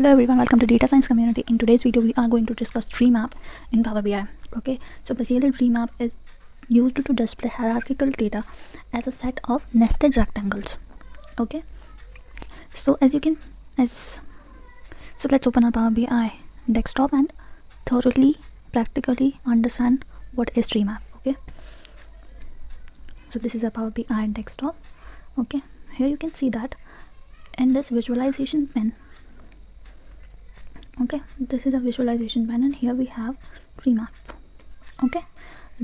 Hello everyone, welcome to Data Science Community. In today's video, we are going to discuss TreeMap in PowerBi. Okay, so basically TreeMap is used to display hierarchical data as a set of nested rectangles. Okay, so let's open our PowerBi desktop and thoroughly, practically understand what is TreeMap. Okay, so this is a PowerBi desktop. Okay, here you can see that in this visualization pane. Okay, this is a visualization pane and here we have TreeMap. Okay,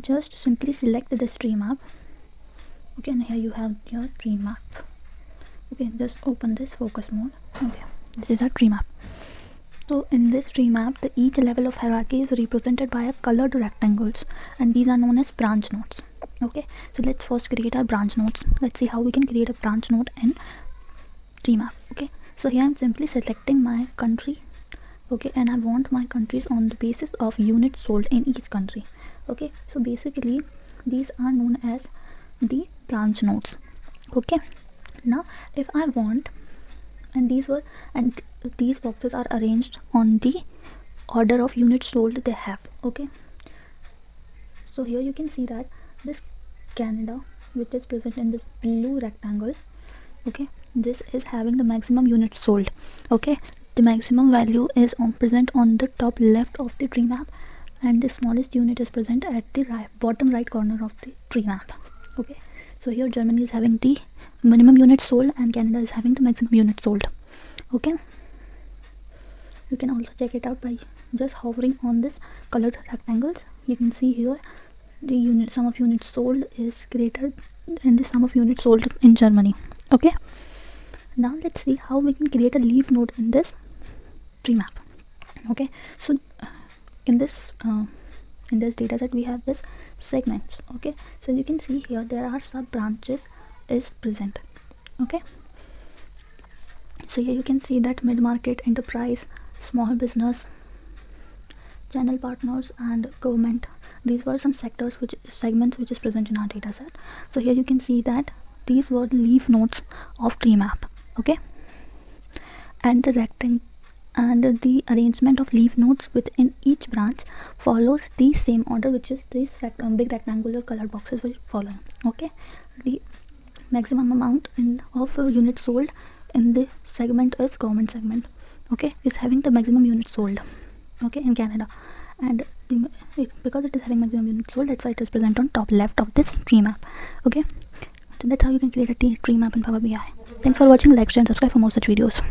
just simply select this TreeMap. Okay, and here you have your TreeMap. Okay, just open this focus mode. Okay, this is our TreeMap. So in this TreeMap, each level of hierarchy is represented by a colored rectangles, and these are known as branch nodes. Okay, so let's first create our branch nodes. Let's see how we can create a branch node in TreeMap. Okay, so here I'm simply selecting my country. Okay, and I want my countries on the basis of units sold in each country. Okay, so basically these are known as the branch nodes. Okay, now if I want, and these boxes are arranged on the order of units sold they have. Okay, so here you can see that this Canada, which is present in this blue rectangle, okay, this is having the maximum units sold. Okay, the maximum value is present on the top left of the tree map, and the smallest unit is present at the bottom right corner of the tree map. Okay, so here Germany is having the minimum units sold and Canada is having the maximum units sold. Okay, you can also check it out by just hovering on this colored rectangles. You can see here the sum of units sold is greater than the sum of units sold in Germany. Okay, now let's see how we can create a leaf node in this tree map. Okay, so in this data set we have this segments. Okay, so you can see here there are sub branches is present. Okay, so here you can see that mid-market, enterprise, small business, channel partners and government, these were some segments which is present in our data set. So here you can see that these were the leaf nodes of TreeMap. Okay, and the arrangement of leaf nodes within each branch follows the same order, which is these big rectangular colored boxes will follow. Okay, the maximum amount of units sold in the segment is government segment. Okay, is having the maximum units sold. Okay, in Canada, and because it is having maximum units sold, that's why it is present on top left of this tree map. Okay, so that's how you can create a tree map in PowerBi. Thanks for watching. Like, share and subscribe for more such videos.